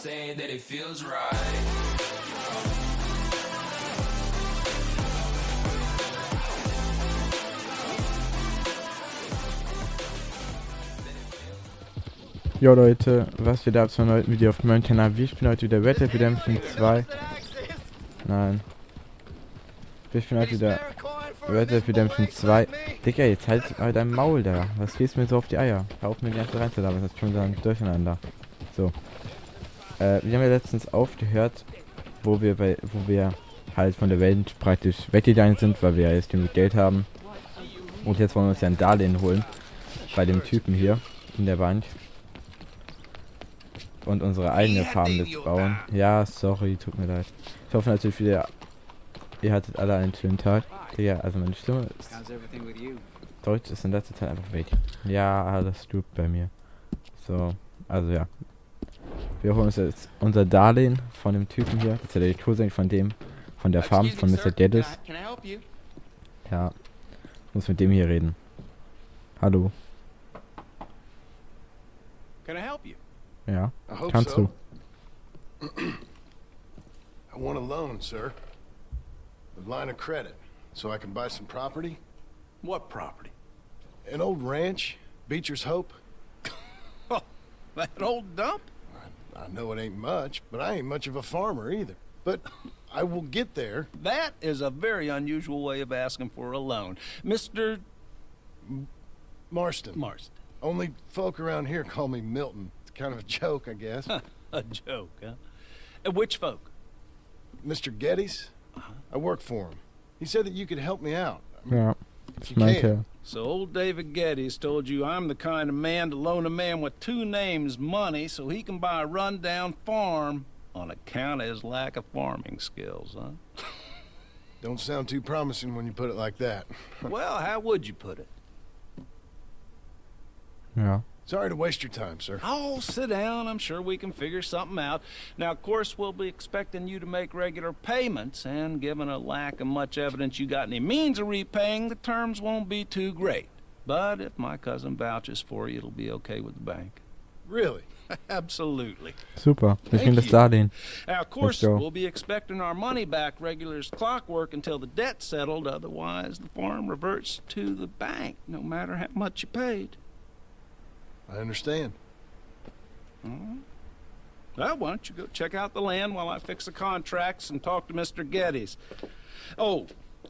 saying that it feels right. Jo Leute, was geht ab zu einem neuen Video auf meinem Kanal? Wir spielen heute wieder Red Dead Redemption 2. Nein. Wir spielen heute wieder Red Dead Redemption 2. Digga, jetzt halt dein Maul da. Was gehst du mir so auf die Eier? Hör auf mir die ganze Reise da, was ist schon dann durcheinander. So. Wir haben ja letztens aufgehört, wo wir halt von der Welt praktisch weggegangen sind, weil wir ja jetzt genug Geld haben. Und jetzt wollen wir uns ja ein Darlehen holen. Bei dem Typen hier in der Bank. Und unsere eigene Farm jetzt bauen. Ja, sorry, tut mir leid. Ich hoffe natürlich wieder, ihr hattet alle einen schönen Tag. Ja, also meine Stimme ist... Deutsch ist in letzter Zeit einfach weg. Ja, alles gut bei mir. So, also ja. Wir holen uns jetzt unser Darlehen von dem Typen hier. Das ist ja der Cousin von der Farm, von Mr. Geddes. Ja, muss mit dem hier reden. Hallo. Can I help you? Ja, kannst du. I want a loan, sir. A line of credit, so I can buy some property. What property? An old ranch, Beecher's Hope. That old dump? I know it ain't much, but I ain't much of a farmer either. But I will get there. That is a very unusual way of asking for a loan. Mr. Marston. Marston. Only folk around here call me Milton. It's kind of a joke, I guess. A joke, huh? And which folk? Mr. Geddes? I work for him. He said that you could help me out. Ja, If ich you meinte can. ja. So old David Geddes told you I'm the kind of man to loan a man with two names money so he can buy a rundown farm on account of his lack of farming skills, huh? Don't sound too promising when you put it like that. Well, how would you put it? Ja. Sorry to waste your time, sir. Oh, sit down. I'm sure we can figure something out. Now, of course, we'll be expecting you to make regular payments, and given a lack of much evidence you got any means of repaying, the terms won't be too great. But if my cousin vouches for you, it'll be okay with the bank. Really? Absolutely. Super, wir Thank kriegen das you. Darlehen. Now, of course, go. we'll be expecting our money back regular as clockwork until the debt's settled. Otherwise, the farm reverts to the bank, no matter how much you paid. I understand. Well, why don't you go check out the land while I fix the contracts and talk to Mr. Geddes. Oh,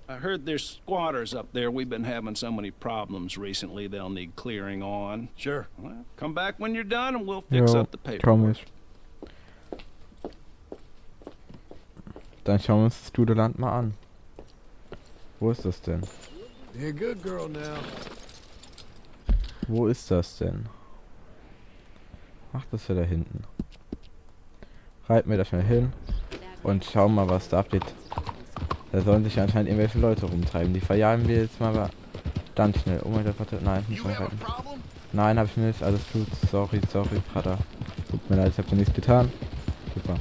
I heard there's squatters up there. We've been having so many problems recently they'll need clearing on. Sure. Well, come back when you're done and we'll fix Jo, up the paperwork. komisch. Dann schauen wir uns das gute Land mal an. Wo ist das denn? Be a good girl now. Wo ist das denn? Ach, das ist ja da hinten. Reiten wir da schnell hin und schauen mal, was da abgeht. Da sollen sich anscheinend irgendwelche Leute rumtreiben. Die verjagen wir jetzt mal ganz schnell. Oh mein Gott, warte. Nein, nicht mehr reiten. Nein, hab ich nicht. Alles gut. Sorry, Vater. Tut mir leid, ich hab dir nichts getan. Super.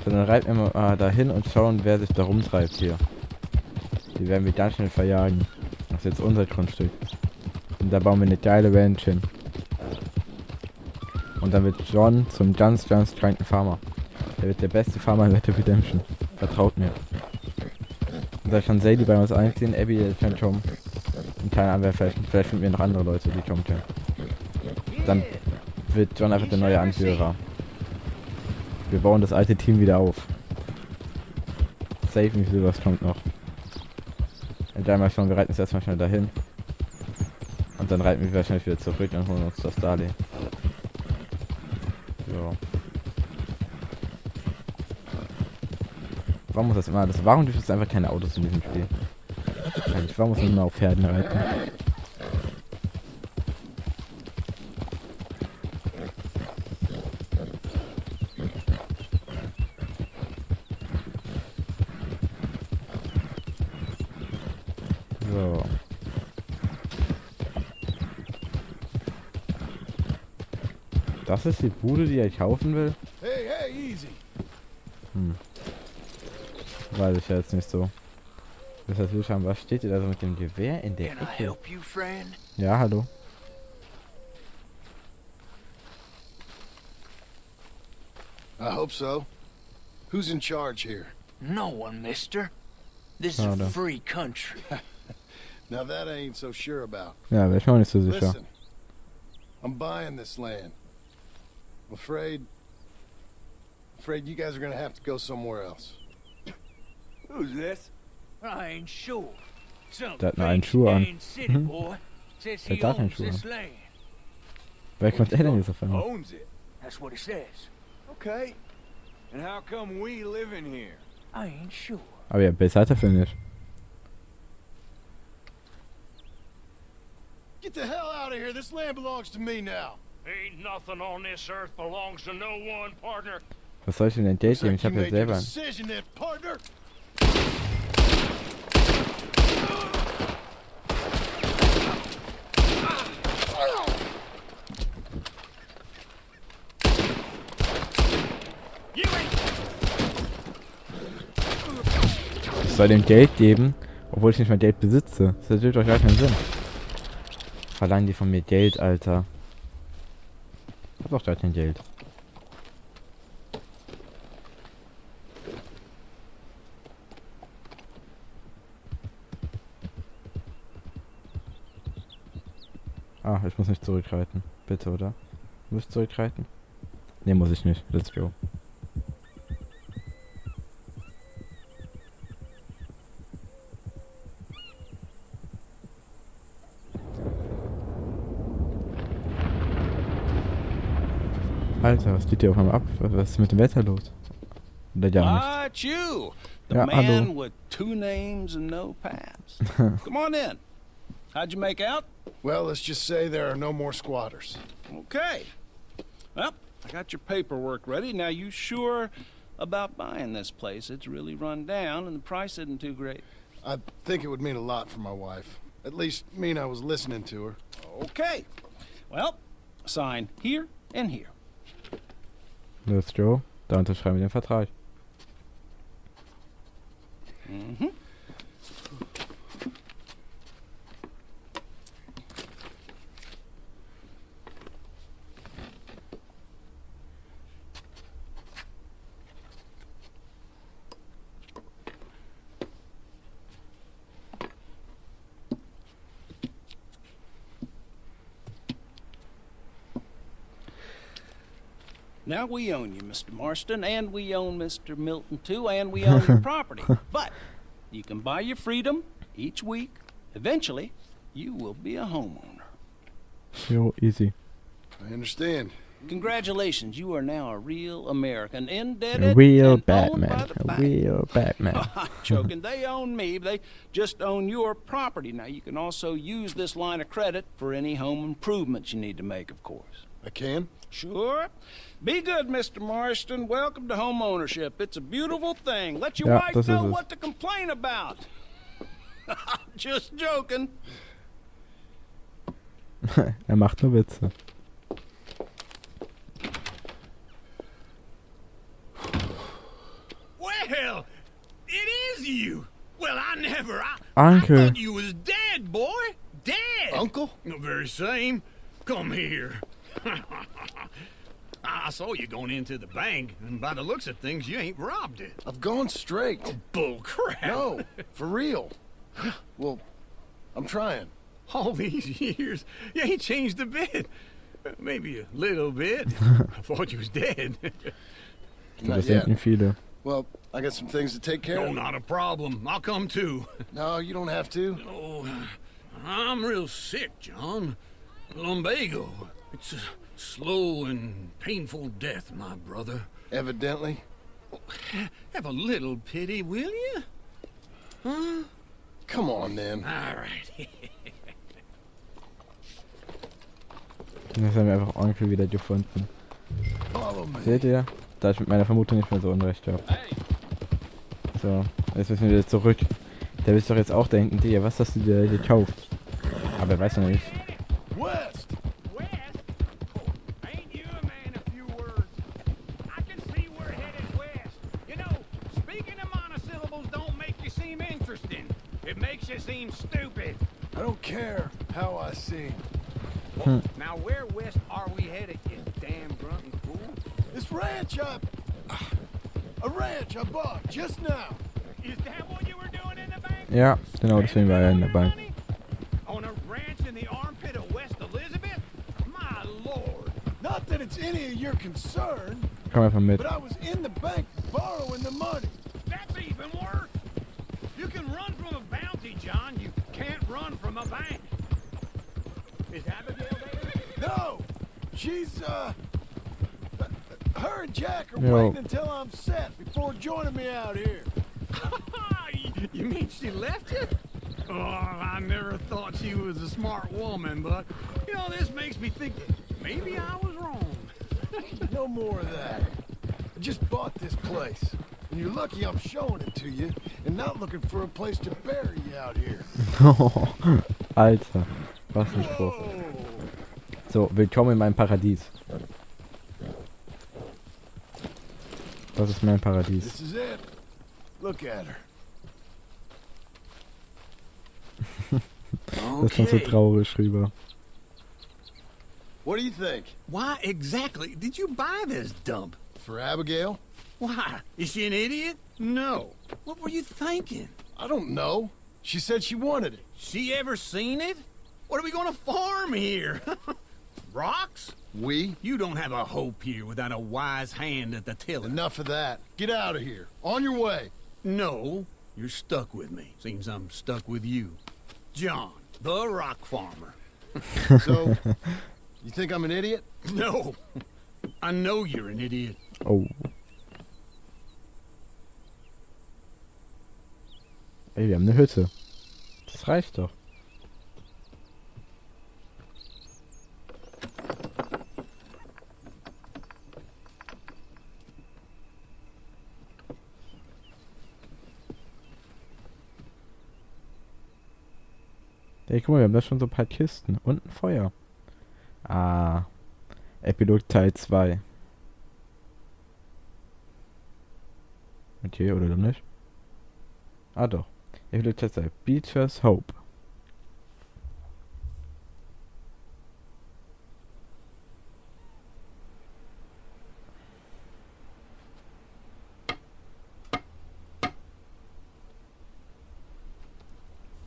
So, dann reiten wir mal da hin und schauen, wer sich da rumtreibt hier. Die werden wir ganz schnell verjagen. Das ist jetzt unser Grundstück. Und da bauen wir eine geile Ranch hin. Und dann wird John zum ganz kranken Farmer. Der wird der beste Farmer in Red Dead Redemption. Vertraut mir. Und da kann Sadie bei uns einziehen, Abby, der kann kommen. Und keine Ahnung, vielleicht finden wir noch andere Leute, die kommen können. Dann wird John einfach der neue Anführer. Wir bauen das alte Team wieder auf. Safe nicht, sowas kommt noch. Und dann mal schauen, wir reiten uns erstmal schnell dahin. Und dann reiten wir wahrscheinlich wieder zurück und holen uns das Darlehen. So. Warum muss das immer alles? Warum gibt es einfach keine Autos in diesem Spiel? Eigentlich, warum muss man immer auf Pferden reiten? So. Das ist die Bude, die ich kaufen will? Hey, easy. Weiß ich ja jetzt nicht so. Das heißt, wir schauen, was steht ihr da so mit dem Gewehr in der Ecke? Ja, hallo. I hope so. Who's in charge here? No one, mister. This is Oh, a no. free country. Now that I ain't so sure about. Ja, wäre ich mir auch nicht so sicher. Listen, I'm buying this land. I'm afraid you guys are gonna have to go somewhere else. Who's this? I ain't sure. Some Der hat nur einen fake Schuh an. Stan City boy says Der he hat gar keinen owns Schuh this an. land. Wer kommt er denn jetzt auf einmal? Owns it. That's what he says. Okay. And how come we living here? I ain't sure. Aber ja, besser hat er für nicht. Get the hell out of here. This land belongs to me now. Ain't nothing on this earth belongs to no one, partner. Was soll ich denn ein Date geben? Ich You habe ja made your selber. decision then, partner. Ich soll dem Geld geben, obwohl ich nicht mal Geld besitze. Das ergibt doch gar keinen Sinn. Verlangen die von mir Geld, Alter. Ich hab doch gar kein Geld. Ah, ich muss nicht zurückreiten. Bitte, oder? Muss ich zurückreiten? Ne, muss ich nicht. Let's go. Alter, was geht hier auf einmal ab? Was ist mit dem Wetter los? Oder ja nicht? Ah, it's you. The Ja, man hallo. with 2 names and no past. Come on in. How'd you make out? Well, let's just say there are no more squatters. Okay. Well, I got your paperwork ready. Now, you sure about buying this place? It's really run down, and the price isn't too great. I think it would mean a lot for my wife. At least mean I was listening to her. Okay. Well, sign here and here. Let's go. Da unterschreiben wir den Vertrag. Mm-hmm. Now we own you, Mr. Marston, and we own Mr. Milton too, and we own your property. But you can buy your freedom each week. Eventually, you will be a homeowner. Jo, easy. I understand. Congratulations, you are now a real American, indebted A real and owned Batman. by the A bank. real Batman. I'm joking. They own me. They just own your property. Now, you can also use this line of credit for any home improvements you need to make, of course. I can? Sure. Be good, Mr. Marston. Welcome to home ownership. It's a beautiful thing. Let your Ja, wife das know ist es. what to complain about. Just joking. Macht nur Witze. Well, it is you. Well, I Uncle. thought you was dead, boy. Dead. Uncle? The very same. Come here. I saw you going into the bank, and by the looks of things, you ain't robbed it. I've gone straight. Bull crap. No, for real. Well, I'm trying. All these years, you ain't changed a bit. Maybe a little bit. I thought you was dead. Not Das yet. denken viele. Well, I got some things to take care Oh, of. not a problem. I'll come too. No, you don't have to. Oh, I'm real sick, John. Lumbago. It's a slow and painful death, my brother. Evidently. Have a little pity, will you? Huh? Come on, then. All right. Jetzt haben wir einfach Onkel wieder gefunden. Follow me. Seht ihr? Da ich mit meiner Vermutung nicht mehr so unrecht habe. So, jetzt müssen wir wieder zurück. Der will doch jetzt auch denken, Digga, was hast du dir gekauft? Aber er weiß noch nicht. West! West? Oh, ain't you a man of few words? I can see we're headed west. You know, speaking of monosyllables don't make you seem interesting. It makes you seem stupid. I don't care how I seem. Now where west are we headed, you damn grunting fool? This ranch up. A ranch I bought just now. Is that what you were doing in the bank? Ja, genau, deswegen war er in der Bank. On a ranch in the armpit of West Elizabeth? My lord. Not that it's any of your concern, Komm einfach mit. but I was in the bank borrowing the money. That's even worse. You can run from a bounty, John. You can't run from a bank. Is Abigail there? No, she's her and Jack are Yo. waiting until I'm set before joining me out here. You mean she left you? Oh, I never thought she was a smart woman, but, you know, this makes me think that maybe I was wrong. No more of that. I just bought this place, and you're lucky I'm showing it to you, and not looking for a place to bury you out here. Alter, was ein Spruch. So, willkommen in meinem Paradies. Das ist mein Paradies. This is it. Look at her. Das kommt so traurig rüber. What do you think? Why exactly did you buy this dump? For Abigail? Why? Is she an idiot? No. What were you thinking? I don't know. She said she wanted it. She ever seen it? What are we gonna farm here? Rocks? We? You don't have a hope here without a wise hand at the tiller. Enough of that. Get out of here. On your way. No, you're stuck with me. Seems I'm stuck with you. John, the rock farmer. So, you think I'm an idiot? No, I know you're an idiot. Oh. Ey, wir haben eine Hütte. Das reicht doch. Ey, guck mal, wir haben da schon so ein paar Kisten und ein Feuer. Ah. Epilog Teil 2. Okay, oder doch nicht? Ah doch. Epilog Teil 2. Beecher's Hope.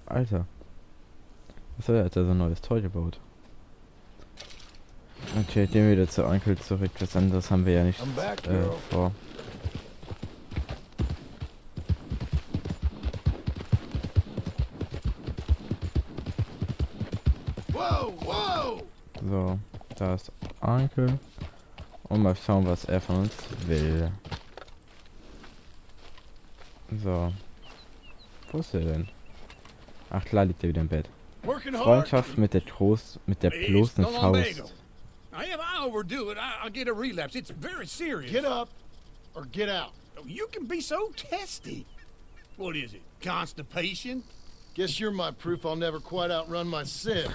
Alter. Was hat er jetzt so ein neues Toy gebaut? Okay, gehen wir wieder zu Onkel zurück. Was anderes haben wir ja nicht I'm back, girl. vor. Whoa, whoa! So, da ist Onkel. Und mal schauen, was er von uns will. So. Wo ist er denn? Ach klar, liegt er wieder im Bett. Working hard. Freundschaft mit der bloßen Faust. If I overdo it, I'll get a relapse. It's very serious. Get up or get out. You can be so testy. What is it? Constipation? Guess you're my proof I'll never quite outrun my sins.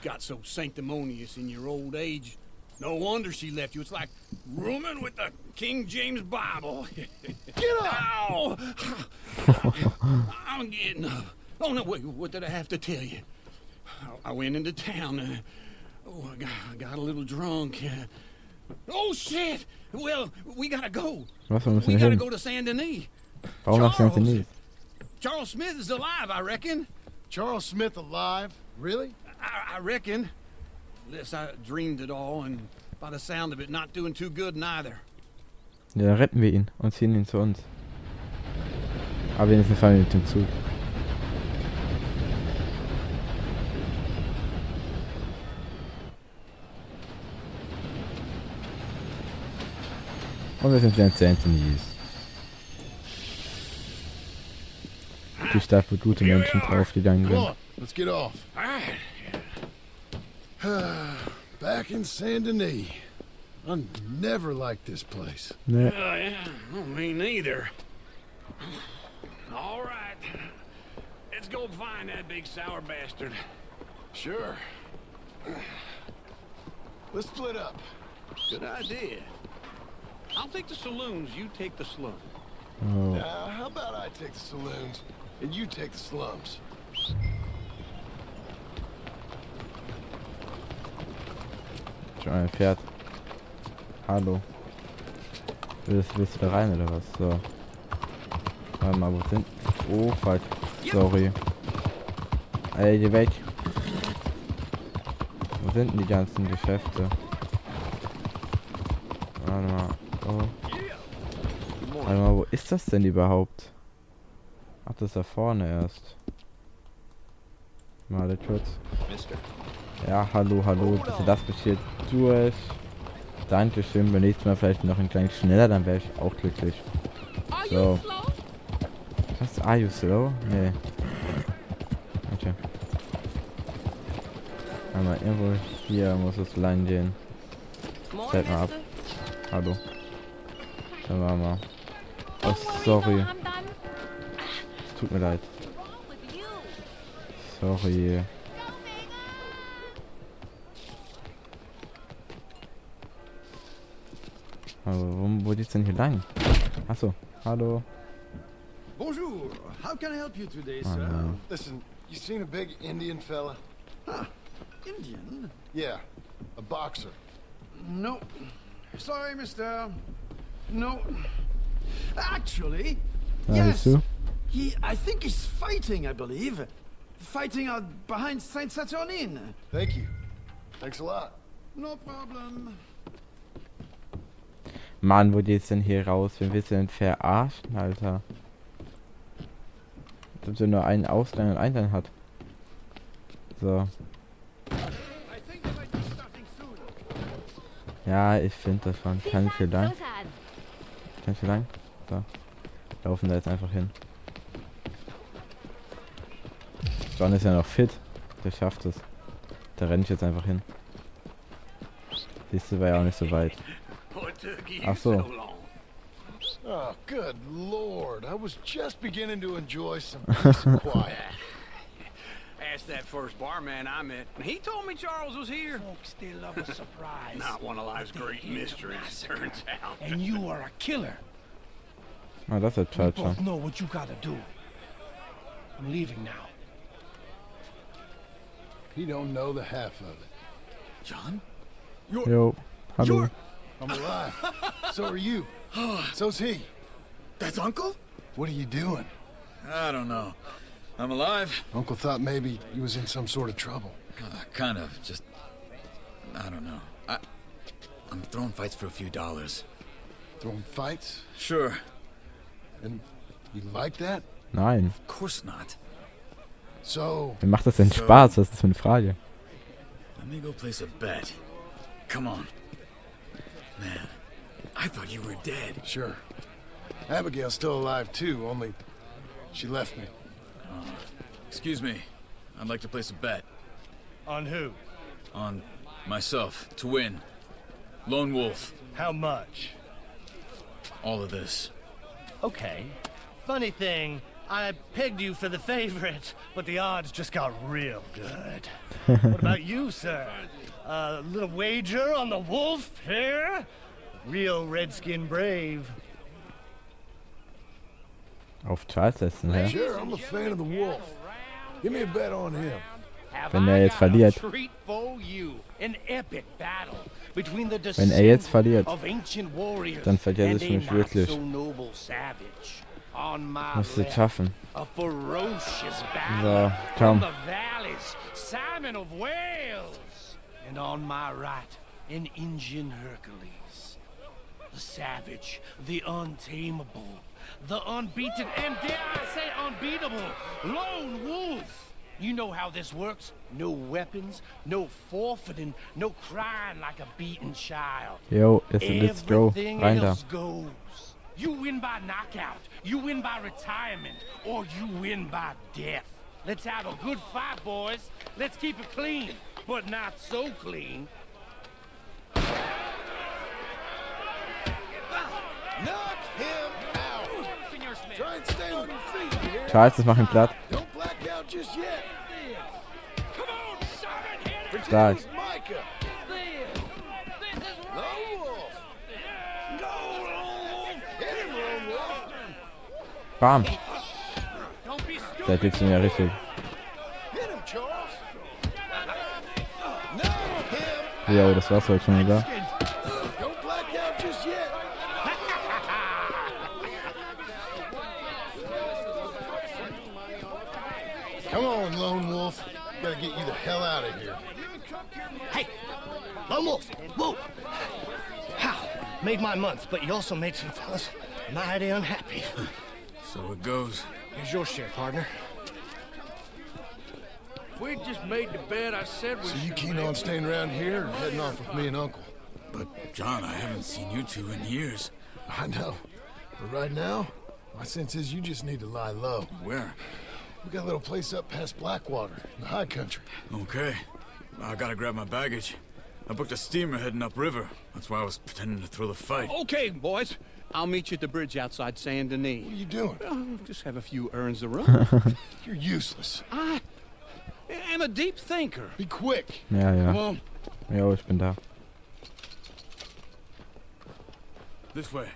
Got so sanctimonious in your old age. No wonder she left you. It's like rooming with the King James Bible. Get up! Ow! I'm getting up. Oh, no, wait, what did I have to tell you? I went into town and... I got a little drunk. Oh, shit! Well, we gotta go. Was, wir müssen We hier gotta hin? go to Saint Denis. Warum nach Saint Denis? Charles Smith is alive, I reckon. Charles Smith alive? Really? I reckon. Unless I dreamed it all, and by the sound of it, not doing too good neither. Ja, dann retten wir ihn und ziehen ihn zu uns. Aber wenigstens fahren wir mit dem Zug. Und wir sind wieder in Saint Denis. Die Stadt, wo gute Menschen draufgegangen Come sind. on, let's get off. All right. Back in Saint Denis. I never liked this place. Ne, Yeah, well, me neither. All right. Let's go find that big sour bastard. Sure. Let's split up. Good idea. I'll take the saloons, you take the slum. oh. How about I take the saloons and you take the slums? Schon ein Pferd. Hallo. Willst du da rein oder was? So. Warte mal, wo sind... Oh, fuck. Sorry. Ey, geh weg. Wo sind denn die ganzen Geschäfte? Warte mal. Oh. Warte mal, wo ist das denn überhaupt? Ach, das ist da vorne erst. Mal kurz. Ja, hallo, bitte lasst mich hier durch. Dankeschön, beim nächsten Mal vielleicht noch ein kleines schneller, dann wäre ich auch glücklich. So. Was? Are you slow? Nee. Okay. Einmal irgendwo hier muss es lang gehen. Zählt mal ab. Hallo. Dann machen wir. Oh, sorry. Es tut mir leid. Sorry. Aber wo geht's denn hier lang? Achso, hallo. Bonjour. How can I help you today, Oh, sir? no. Listen, you seen a big Indian fella? Indian? Yeah, a boxer. No. Sorry, mister. No. Actually, Siehst yes. du? I think he's fighting, I believe. Fighting out behind Saint Saturnin. Thank you. Thanks a lot. No problem. Mann, wo geht's denn hier raus? Wen willst du denn verarschen, Alter? Dass er nur einen Ausgang und einen hat. So. Ja, ich finde das schon. Kann ich hier lang? Kann ich hier lang? So. Laufen da jetzt einfach hin. John ist ja noch fit. Der schafft es. Da renne ich jetzt einfach hin. Siehst du, war ja auch nicht so weit. Ach so. Oh, good lord. I was just beginning to enjoy some peace and quiet. Asked that first barman I met, and he told me Charles was here. Folks, they love a surprise. Not one of life's great mysteries, turns out. And you are a killer. Ah, das ist We Charger. both know what you gotta do. I'm leaving now. He don't know the half of it. John? Jo. Hallo. I'm alive. So are you. So's he. That's Uncle? What are you doing? I don't know. I'm alive. Uncle thought maybe you was in some sort of trouble. Kind of. Just... I don't know. I'm throwing fights for a few dollars. Throwing fights? Sure. And you like that? Nein. Of course not. So, Mir macht das denn Spaß? Was ist das für eine Frage? Let me go place a bet. Come on. Man, I thought you were dead. sure. Abigail's still alive too, only she left me. Excuse me. I'd like to place a bet. On who? On myself, to win. Lone Wolf. How much? All of this. Okay. Funny thing, I pegged you for the favorite, but the odds just got real good. What about you, sir? A little wager on the wolf here? Real redskin brave. Auf Charles setzen, hä? Sure, I'm a fan of the wolf. Give me a bet on him. Wenn er jetzt verliert. Wenn er jetzt verliert, dann verliert es mich wirklich. Musst du schaffen. So, komm. Simon of Wales, and on my right, an Indian Hercules, the savage, the untamable, the unbeaten, and dare I say unbeatable, Lone Wolf. You know how this works. No weapons, no forfeiting, no crying like a beaten child. Jo, let's go. Everything Rein da. else goes. You win by knockout, you win by retirement, or you win by death. Let's have a good fight, boys. Let's keep it clean, but not so clean. Knock him out. Try and stay on your feet, you hear? Charles, das macht ihn platt. Don't black out just yet. Come on, Simon, hit it. Pretend Stark. it was Micah. This is Lone Wolf. Go, Lone Wolf. Hit him, Lone Wolf. Bam. Don't be stupid. Der gibt's mir ja richtig. Hit him, Charles. Knock him. Jo, das war's heute schon wieder. Don't black out just yet. on, Lone Wolf. Gotta get you the hell out of here. Hey, Lone Wolf, whoa! How? Made my month, but you also made some fellas mighty unhappy. So it goes. Here's your share, partner. If we just made the bed I said we So you should keen make, on staying around here or heading off with me and Uncle? But, John, I haven't seen you two in years. I know. But right now, my sense is you just need to lie low. Where? We got a little place up past Blackwater, in the high country. Okay. I gotta grab my baggage. I booked a steamer heading upriver. That's why I was pretending to throw the fight. Okay, boys. I'll meet you at the bridge outside Saint Denis. What are you doing? Oh, just have a few errands to run. You're useless. I am a deep thinker. Be quick. Ja, Come ja. on. Jo, ich bin da. This way.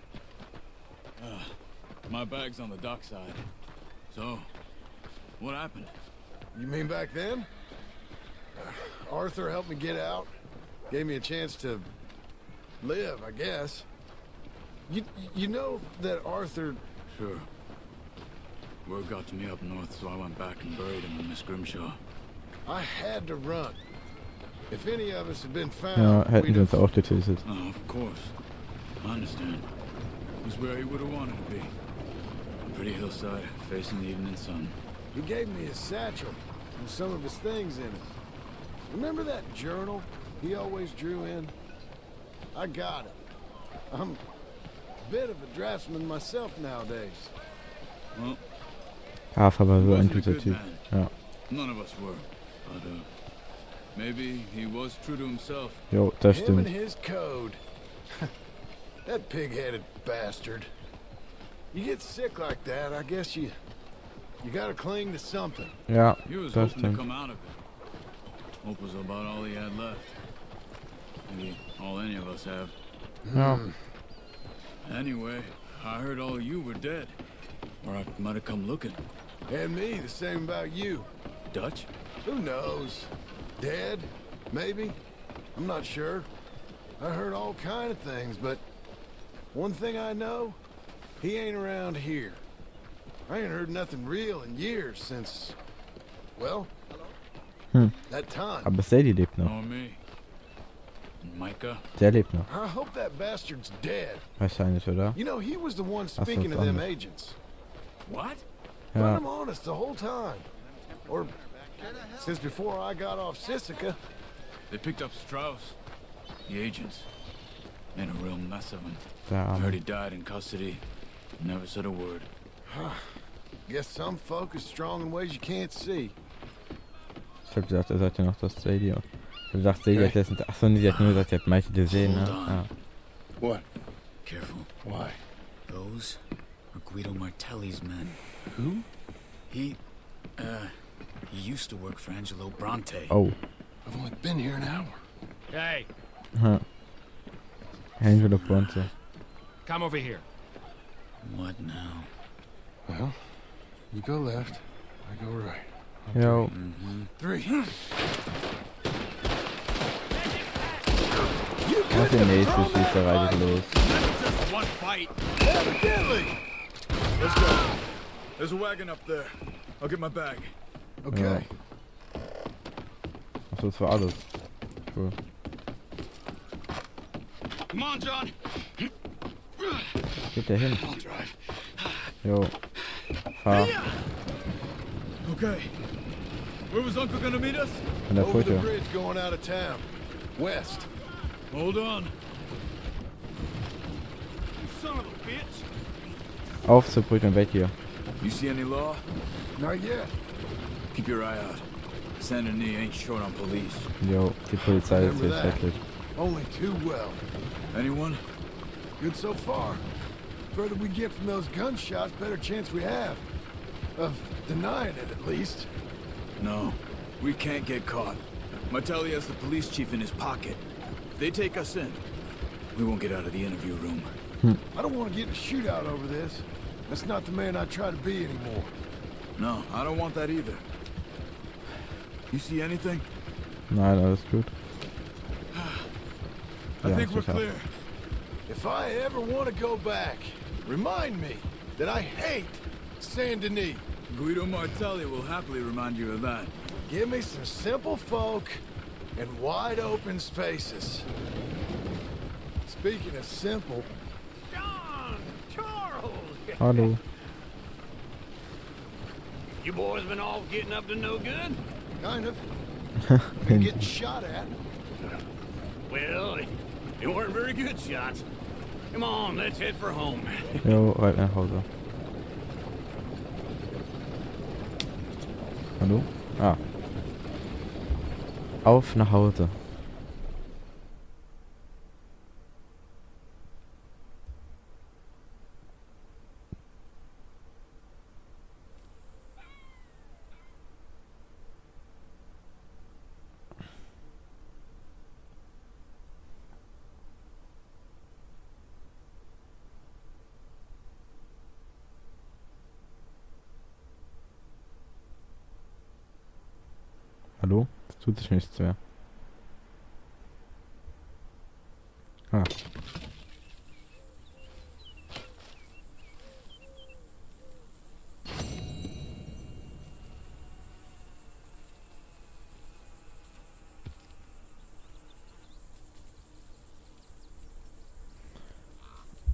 My bag's on the dockside. So, what happened? You mean back then? Arthur helped me get out. Gave me a chance to live, I guess. You know that Arthur... Sure. Word got to me up north, so I went back and buried him with Miss Grimshaw. I had to run. If any of us had been Ja, found, hätten we'd sie uns have... auch getötet. Oh, of course. I understand. It was where he would have wanted to be. A pretty hillside, facing the evening sun. He gave me his satchel and some of his things in it. Remember that journal he always drew in? I got it. I'm a bit of a draftsman myself nowadays. Well, Hafer war he so ein wasn't a guter good Typ. man. Ja. None of us were. But, maybe he was true to himself. Jo, das Him and stimmt. his code. That pig-headed bastard. You get sick like that, I guess you gotta cling to something. Ja, He was das hoping to stimmt. come out of it. Hope was about all he had left. Maybe all any of us have. Ja. Anyway, I heard all you were dead. Or I might have come looking. And me, the same about you. Dutch? Who knows? Dead? Maybe? I'm not sure. I heard all kind of things, but one thing I know, he ain't around here. I ain't heard nothing real in years since, well, that time. Aber Sadie lebt noch. Nor me. And Micah? Der lebt noch. I hope that bastard's dead. Wahrscheinlich, oder? You know, he was the one so, speaking to it's them anders. agents. What? Run Ja. him honest the whole time. Or since before I got off Sisika. They picked up Strauss. The agents. Made a real mess of him. Der I heard Arme. he died in custody. Never said a word. Guess some folk is strong in ways you can't see. Ich hab gesagt, er sagt ja noch, dass Sadie. Ich hab gedacht, Sadie hat letztens. Achso, nee, sie hat nur gesagt, sie hat Michael gesehen, ne? Hold on. Ah. What? Careful. Why? Those are Guido Martelli's men. Who? He used to work for Angelo Bronte. Oh. I've only been here an hour. Hey, Ha. Angelo Bronte. come over here. What now? Well, you go left, I go right. Jo. 3. Nach der nächsten Schießerei geht los. Just one fight. Evidently! Let's go. There's a wagon up there. I'll get my bag. Okay. Achso, das war alles. Cool. Come on, John. Geht der hin? I'll drive. Jo. Fahr. Okay. Where was Uncle gonna meet us? Von der Over the Brücke. bridge going out of town. West. Hold on. You son of a bitch. Auf zur Brücke und weg hier. You see any law? Not yet. Keep your eye out. Saint Denis ain't short on police. Jo, die Polizei ist hier schrecklich. Only too well. Anyone? Good so far. Further we get from those gunshots, better chance we have. Of denying it, at least. No. We can't get caught. Martelli has the police chief in his pocket. If they take us in, we won't get out of the interview room. I don't want to get in a shootout over this. That's not the man I try to be anymore. No, I don't want that either. You see anything? Nein, alles gut. I Ja, think we're sicher. clear. If I ever want to go back, remind me that I hate Saint Denis. Guido Martelli will happily remind you of that. Give me some simple folk and wide open spaces. Speaking of simple, John, Charles. Hallo. You boys been all getting up to no good? kind of. Been getting shot at. Well, they weren't very good shots. Come on, let's head for home. Jo, reib nach Hause. Hallo? Ah. Auf nach Hause. Hallo? Tut sich nichts mehr. Ah.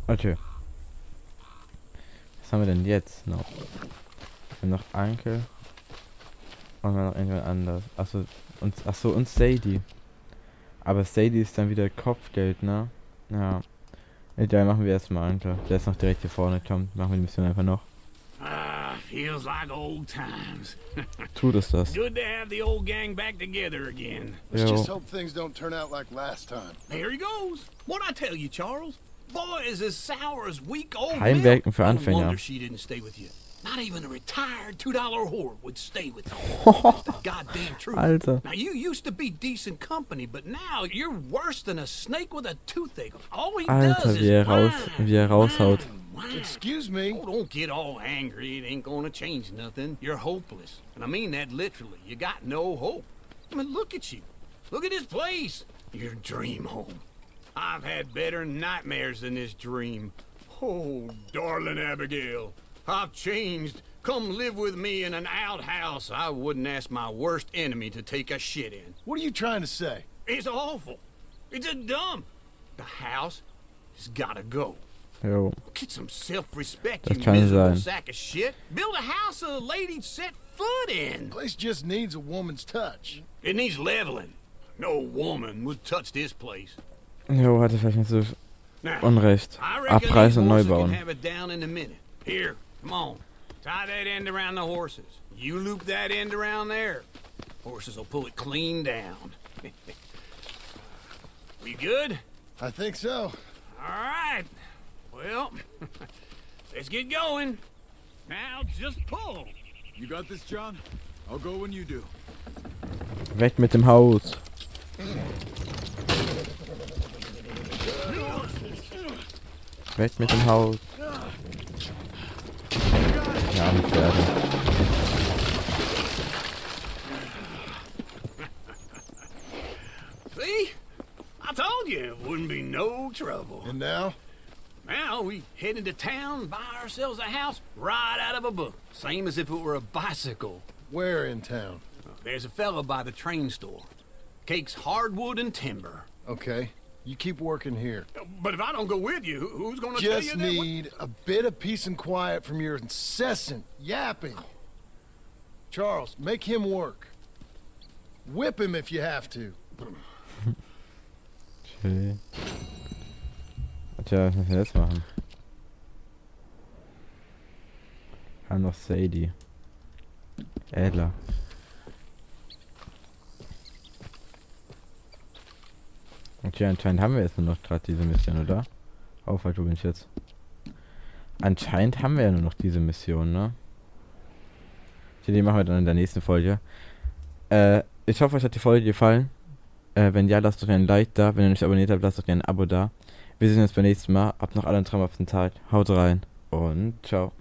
Okay. Was haben wir denn jetzt noch? Wir haben noch Anke. Und dann noch irgendwann anders. Achso, und Sadie. Aber Sadie ist dann wieder Kopfgeld, ne? Ja. Egal, machen wir erstmal Anke. Der ist noch direkt hier vorne. Komm, machen wir die Mission einfach noch. Feels like old times. Tut es das. Good to have the old gang back together again. Let's just Jo. hope things don't turn out like last time. There he goes. What'd I tell you, Charles? Boy is as sour as weak old Heimwerken milk. für No Anfänger. wonder she didn't stay with you. Not even a retired $2 whore would stay with you. That's the goddamn truth. Alter. Now, you used to be decent company, but now you're worse than a snake with a toothache. All he Alter, does wie er is raushaut. whine. Excuse me. Oh, don't get all angry. It ain't gonna change nothing. You're hopeless. And I mean that literally. You got no hope. I mean, look at you. Look at this place. Your dream home. I've had better nightmares than this dream. Oh, darling Abigail. I've changed. Come live with me in an outhouse I wouldn't ask my worst enemy to take a shit in. What are you trying to say? It's awful. It's a dump. The house has gotta go. Jo. Get some self-respect, Das you kann miserable sein. sack of shit. Build a house a lady'd set foot in. Place just needs a woman's touch. It needs leveling. No woman would touch this place. Jo, hatte vielleicht nicht so Now, Unrecht. I reckon these Abreißen und neu horses can bauen. have it down in a minute. Here, come on. Tie that end around the horses. You loop that end around there. Horses will pull it clean down. We good? I think so. All right. Well, let's get going. Now just pull. You got this, John? I'll go when you do. Weg mit dem Haus. Weg mit dem Haus. Ja, die Pferde. See? I told you it wouldn't be no trouble. And now? Now we head into town, buy ourselves a house right out of a book. Same as if it were a bicycle. Where in town? There's a fella by the train store. Cakes hardwood and timber. Okay. You keep working here. But if I don't go with you, who's gonna tell you Just that? need a bit of peace and quiet from your incessant yapping. Charles, make him work. Whip him if you have to. Okay. Tja, was müssen wir jetzt machen? Wir haben noch Sadie. Ädler. Okay, anscheinend haben wir jetzt nur noch gerade diese Mission, oder? Aufwalt, wo bin ich jetzt? Anscheinend haben wir ja nur noch diese Mission, ne? Die machen wir dann in der nächsten Folge. Ich hoffe, euch hat die Folge gefallen. Wenn ja, lasst doch ein Like da. Wenn ihr nicht abonniert habt, lasst doch gerne ein Abo da. Wir sehen uns beim nächsten Mal. Habt noch alle einen traumhaften Tag. Haut rein und ciao.